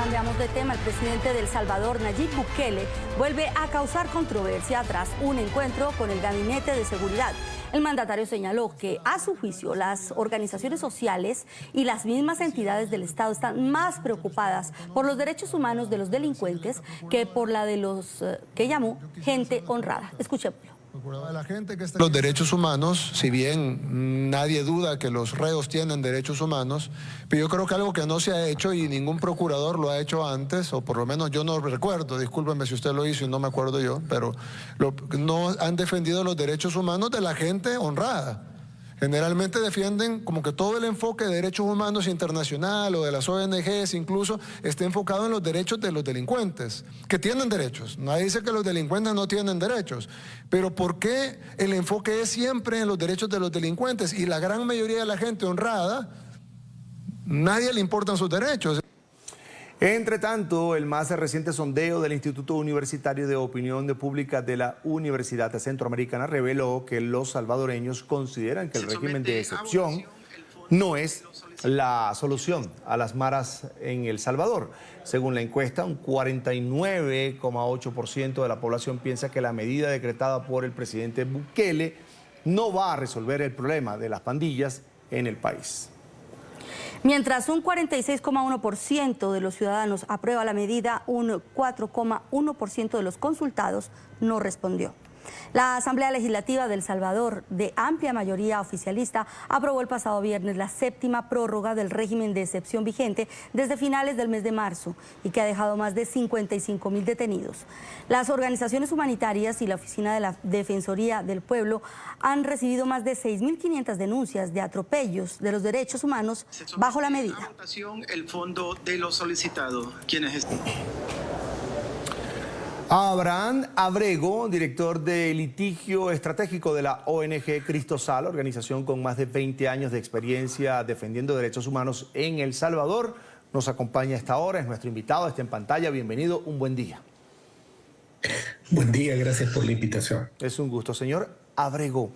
Cambiamos de tema. El presidente de El Salvador, Nayib Bukele, vuelve a causar controversia tras un encuentro con el Gabinete de Seguridad. El mandatario señaló que, a su juicio, las organizaciones sociales y las mismas entidades del Estado están más preocupadas por los derechos humanos de los delincuentes que por la de los que llamó gente honrada. Escuchémoslo. Los derechos humanos, si bien nadie duda que los reos tienen derechos humanos, pero yo creo que algo que no se ha hecho y ningún procurador lo ha hecho antes, o por lo menos yo no recuerdo, discúlpenme si usted lo hizo y no me acuerdo yo, pero no han defendido los derechos humanos de la gente honrada. Generalmente defienden como que todo el enfoque de derechos humanos internacional o de las ONGs incluso esté enfocado en los derechos de los delincuentes, que tienen derechos. Nadie dice que los delincuentes no tienen derechos, pero ¿por qué el enfoque es siempre en los derechos de los delincuentes? Y la gran mayoría de la gente honrada, nadie le importan sus derechos. Entre tanto, el más reciente sondeo del Instituto Universitario de Opinión Pública de la Universidad Centroamericana reveló que los salvadoreños consideran que el régimen de excepción no es la solución a las maras en El Salvador. Según la encuesta, un 49,8% de la población piensa que la medida decretada por el presidente Bukele no va a resolver el problema de las pandillas en el país. Mientras un 46,1% de los ciudadanos aprueba la medida, un 4,1% de los consultados no respondió. La Asamblea Legislativa de El Salvador, de amplia mayoría oficialista, aprobó el pasado viernes la 7ª prórroga del régimen de excepción vigente desde finales del mes de marzo y que ha dejado más de 55.000 detenidos. Las organizaciones humanitarias y la Oficina de la Defensoría del Pueblo han recibido más de 6.500 denuncias de atropellos de los derechos humanos bajo la medida. A votación el fondo de lo solicitado. ¿Quiénes están? Abraham Abrego, director de litigio estratégico de la ONG Cristosal, organización con más de 20 años de experiencia defendiendo derechos humanos en El Salvador, nos acompaña a esta hora, es nuestro invitado, está en pantalla. Bienvenido, un buen día. Buen día, gracias por la invitación. Es un gusto, señor Abrego.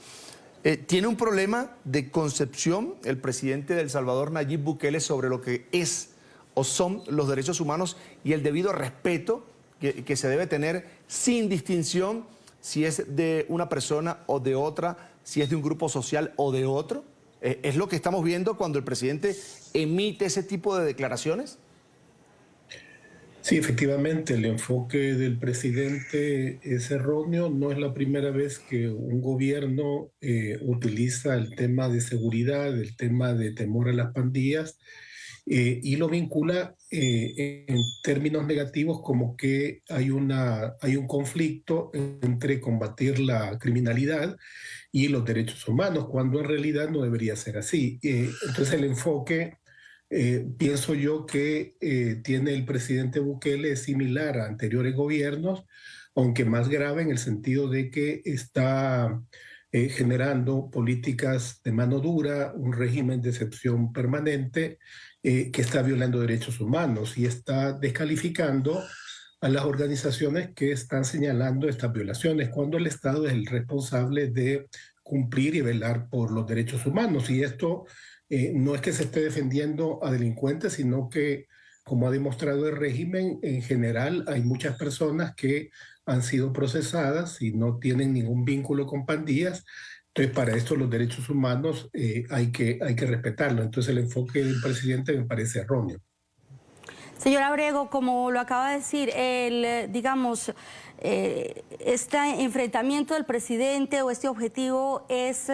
¿Tiene un problema de concepción el presidente de El Salvador, Nayib Bukele, sobre lo que es o son los derechos humanos y el debido respeto que se debe tener sin distinción si es de una persona o de otra, si es de un grupo social o de otro? ¿Es lo que estamos viendo cuando el presidente emite ese tipo de declaraciones? Sí, efectivamente, el enfoque del presidente es erróneo. No es la primera vez que un gobierno utiliza el tema de seguridad, el tema de temor a las pandillas, y lo vincula en términos negativos como que hay un conflicto entre combatir la criminalidad y los derechos humanos, cuando en realidad no debería ser así. Entonces el enfoque, pienso yo que tiene el presidente Bukele es similar a anteriores gobiernos, aunque más grave en el sentido de que está generando políticas de mano dura, un régimen de excepción permanente que está violando derechos humanos y está descalificando a las organizaciones que están señalando estas violaciones, cuando el Estado es el responsable de cumplir y velar por los derechos humanos. Y esto no es que se esté defendiendo a delincuentes, sino que, como ha demostrado el régimen, en general hay muchas personas que han sido procesadas y no tienen ningún vínculo con pandillas. Entonces, para esto los derechos humanos hay que respetarlos. Entonces, el enfoque del presidente me parece erróneo. Señor Abrego, como lo acaba de decir, este enfrentamiento del presidente o este objetivo es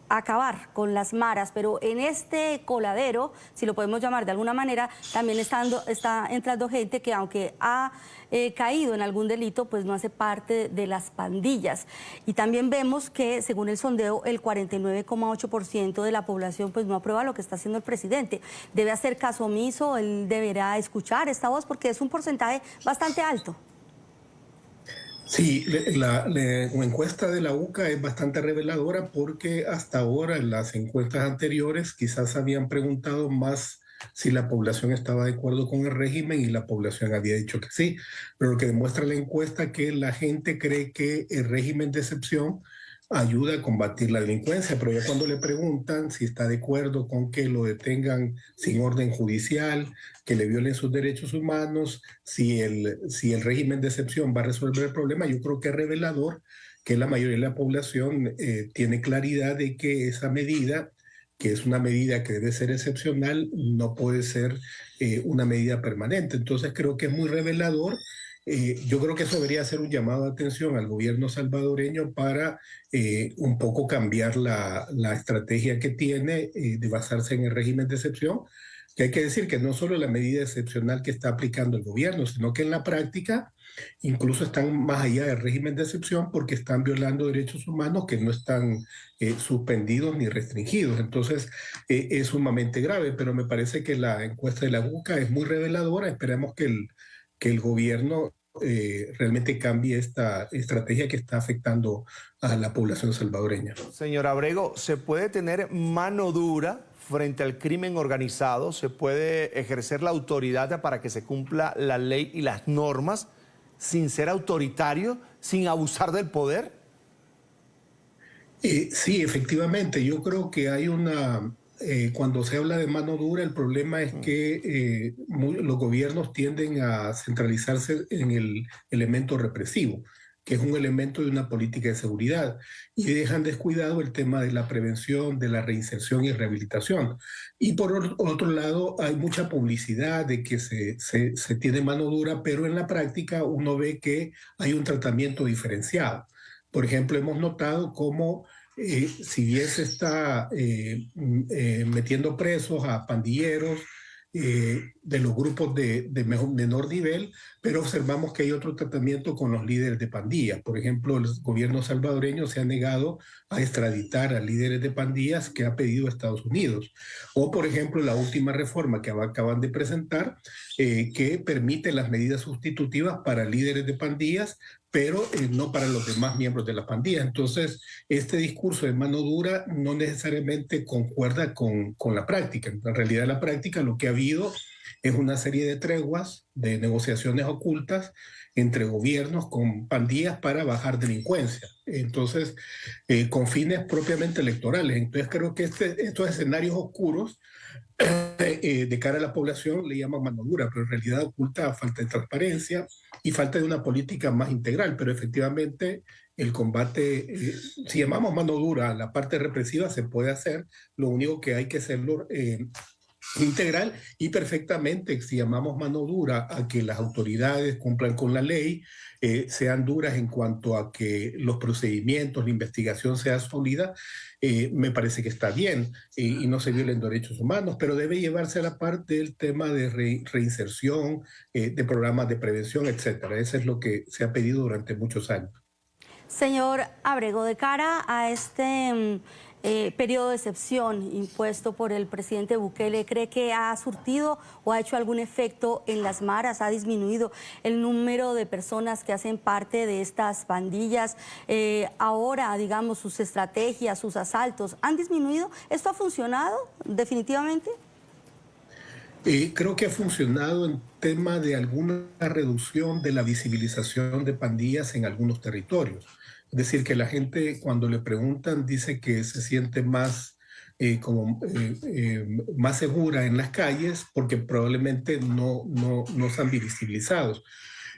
acabar con las maras, pero en este coladero, si lo podemos llamar de alguna manera, también está entrando gente que, aunque ha caído en algún delito, pues no hace parte de las pandillas. Y también vemos que, según el sondeo, el 49,8% de la población pues no aprueba lo que está haciendo el presidente. Debe hacer caso omiso, él deberá escuchar esta voz porque es un porcentaje bastante alto. Sí, la encuesta de la UCA es bastante reveladora porque hasta ahora en las encuestas anteriores quizás habían preguntado más si la población estaba de acuerdo con el régimen y la población había dicho que sí, pero lo que demuestra la encuesta es que la gente cree que el régimen de excepción ayuda a combatir la delincuencia, pero ya cuando le preguntan si está de acuerdo con que lo detengan sin orden judicial, que le violen sus derechos humanos, si el régimen de excepción va a resolver el problema, yo creo que es revelador que la mayoría de la población tiene claridad de que esa medida, que es una medida que debe ser excepcional, no puede ser una medida permanente. Entonces creo que es muy revelador. Yo creo que eso debería ser un llamado de atención al gobierno salvadoreño para un poco cambiar la estrategia que tiene de basarse en el régimen de excepción, que hay que decir que no solo la medida excepcional que está aplicando el gobierno, sino que en la práctica incluso están más allá del régimen de excepción porque están violando derechos humanos que no están suspendidos ni restringidos. Entonces es sumamente grave, pero me parece que la encuesta de la UCA es muy reveladora. Esperemos que el gobierno realmente cambie esta estrategia que está afectando a la población salvadoreña. Señor Abrego, ¿se puede tener mano dura frente al crimen organizado? ¿Se puede ejercer la autoridad para que se cumpla la ley y las normas sin ser autoritario, sin abusar del poder? Sí, efectivamente. Yo creo que hay cuando se habla de mano dura, el problema es que los gobiernos tienden a centralizarse en el elemento represivo, que es un elemento de una política de seguridad, y dejan descuidado el tema de la prevención, de la reinserción y rehabilitación. Y por otro lado, hay mucha publicidad de que se tiene mano dura, pero en la práctica uno ve que hay un tratamiento diferenciado. Por ejemplo, hemos notado cómo si bien se está metiendo presos a pandilleros de los grupos de menor nivel, pero observamos que hay otro tratamiento con los líderes de pandillas. Por ejemplo, el gobierno salvadoreño se ha negado a extraditar a líderes de pandillas que ha pedido Estados Unidos. O, por ejemplo, la última reforma que acaban de presentar, que permite las medidas sustitutivas para líderes de pandillas, pero no para los demás miembros de la pandilla. Entonces, este discurso de mano dura no necesariamente concuerda con la práctica. En realidad, la práctica lo que ha habido es una serie de treguas, de negociaciones ocultas entre gobiernos con pandillas para bajar delincuencia. Entonces, con fines propiamente electorales. Entonces, creo que estos escenarios oscuros de cara a la población le llaman mano dura, pero en realidad oculta falta de transparencia y falta de una política más integral. Pero efectivamente el combate, si llamamos mano dura, la parte represiva se puede hacer, lo único que hay que hacerlo integral y perfectamente, si llamamos mano dura a que las autoridades cumplan con la ley, sean duras en cuanto a que los procedimientos, la investigación sea sólida, me parece que está bien y no se violen derechos humanos, pero debe llevarse a la parte del tema de reinserción, de programas de prevención, etcétera. Eso es lo que se ha pedido durante muchos años. Señor Abrego, de cara a este periodo de excepción impuesto por el presidente Bukele, ¿cree que ha surtido o ha hecho algún efecto en las maras? ¿Ha disminuido el número de personas que hacen parte de estas pandillas? Ahora, digamos, sus estrategias, sus asaltos, ¿han disminuido? ¿Esto ha funcionado definitivamente? Creo que ha funcionado en tema de alguna reducción de la visibilización de pandillas en algunos territorios. Es decir, que la gente cuando le preguntan dice que se siente más, más segura en las calles porque probablemente no están visibilizados.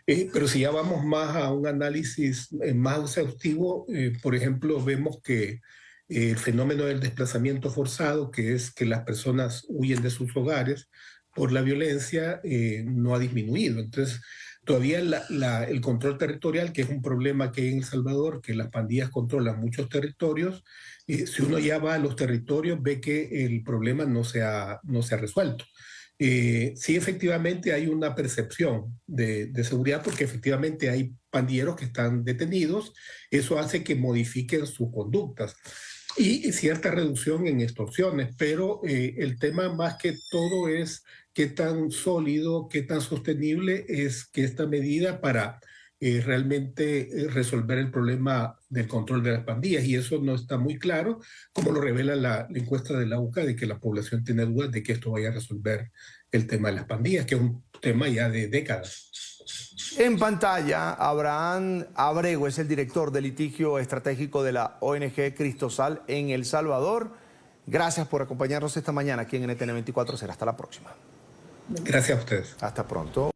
Pero si ya vamos más a un análisis más exhaustivo, por ejemplo, vemos que el fenómeno del desplazamiento forzado, que es que las personas huyen de sus hogares por la violencia, no ha disminuido. Entonces, todavía el control territorial, que es un problema que hay en El Salvador, que las pandillas controlan muchos territorios, si uno ya va a los territorios, ve que el problema no se ha resuelto. Sí, efectivamente hay una percepción de seguridad porque efectivamente hay pandilleros que están detenidos, eso hace que modifiquen sus conductas y cierta reducción en extorsiones, pero el tema más que todo es qué tan sólido, qué tan sostenible es que esta medida para realmente resolver el problema del control de las pandillas, y eso no está muy claro, como lo revela la encuesta de la UCA, de que la población tiene dudas de que esto vaya a resolver el tema de las pandillas, que es un tema ya de décadas. En pantalla, Abraham Abrego es el director de litigio estratégico de la ONG Cristosal en El Salvador. Gracias por acompañarnos esta mañana aquí en NTN 24. Será hasta la próxima. Gracias a ustedes. Hasta pronto.